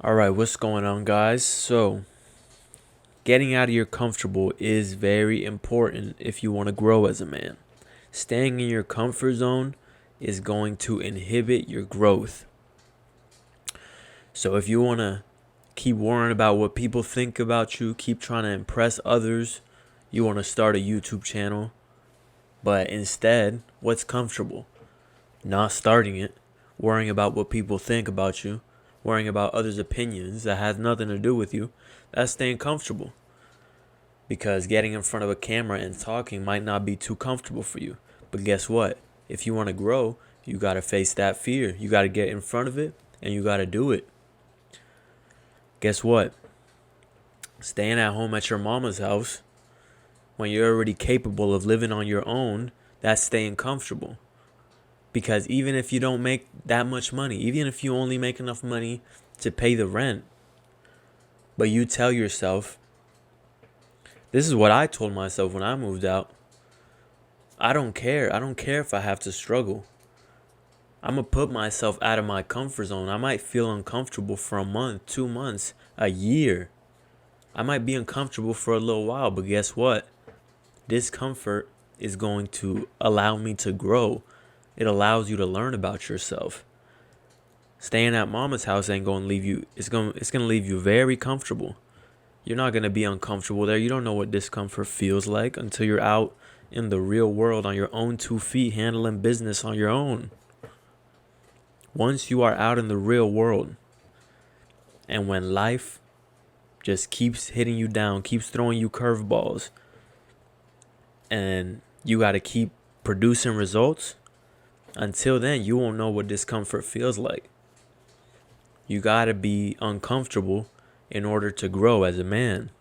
Alright, what's going on, guys? So, getting out of your comfortable is very important if you want to grow as a man. Staying in your comfort zone is going to inhibit your growth. So, if you want to keep worrying about what people think about you, keep trying to impress others, you want to start a YouTube channel, but instead, what's comfortable? Not starting it, worrying about what people think about you, worrying about others' opinions that has nothing to do with you, that's staying comfortable. Because getting in front of a camera and talking might not be too comfortable for you. But guess what? If you want to grow, you got to face that fear. You got to get in front of it and you got to do it. Guess what? Staying at home at your mama's house when you're already capable of living on your own, that's staying comfortable. Because even if you don't make that much money, even if you only make enough money to pay the rent, but you tell yourself, this is what I told myself when I moved out. I don't care. I don't care if I have to struggle. I'm going to put myself out of my comfort zone. I might feel uncomfortable for a month, 2 months, a year. I might be uncomfortable for a little while, but guess what? Discomfort is going to allow me to grow. It allows you to learn about yourself. Staying at mama's house ain't going to leave you. It's going to leave you very comfortable. You're not going to be uncomfortable there. You don't know what discomfort feels like until you're out in the real world on your own 2 feet, handling business on your own. Once you are out in the real world, and when life just keeps hitting you down, keeps throwing you curveballs, and you got to keep producing results, until then, you won't know what discomfort feels like. You got to be uncomfortable in order to grow as a man.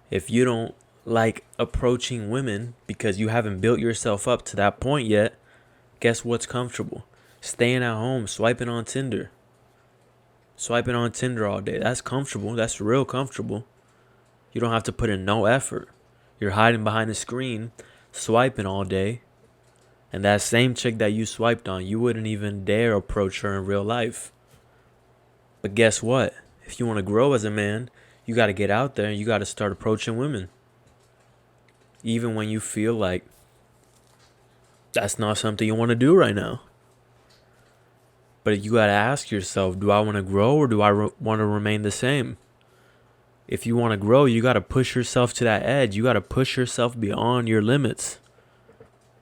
If you don't like approaching women because you haven't built yourself up to that point yet, guess what's comfortable? Staying at home, swiping on Tinder. Swiping on Tinder all day. That's comfortable. That's real comfortable. You don't have to put in no effort. You're hiding behind a screen, swiping all day. And that same chick that you swiped on, you wouldn't even dare approach her in real life. But guess what? If you want to grow as a man, you got to get out there and you got to start approaching women. Even when you feel like that's not something you want to do right now. But you got to ask yourself, do I want to grow or do I want to remain the same? If you want to grow, you got to push yourself to that edge. You got to push yourself beyond your limits.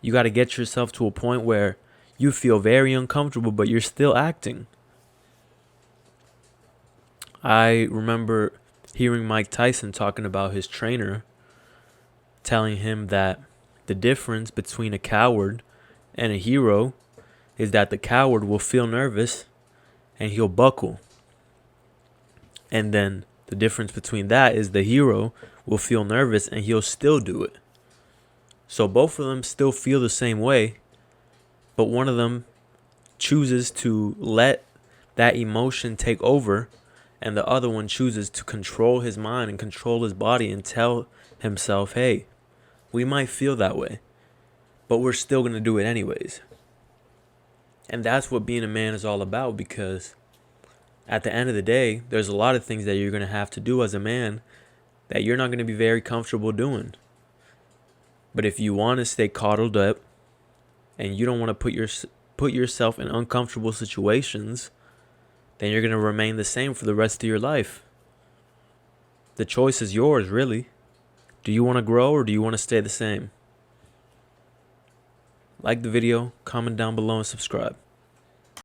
You got to get yourself to a point where you feel very uncomfortable, but you're still acting. I remember hearing Mike Tyson talking about his trainer, telling him that the difference between a coward and a hero is that the coward will feel nervous and he'll buckle. And then the difference between that is the hero will feel nervous and he'll still do it. So both of them still feel the same way, but one of them chooses to let that emotion take over, and the other one chooses to control his mind and control his body and tell himself, hey, we might feel that way, but we're still going to do it anyways. And that's what being a man is all about, because at the end of the day, there's a lot of things that you're going to have to do as a man that you're not going to be very comfortable doing. But if you want to stay coddled up and you don't want to put yourself in uncomfortable situations, then you're going to remain the same for the rest of your life. The choice is yours, really. Do you want to grow or do you want to stay the same? Like the video, comment down below, and subscribe.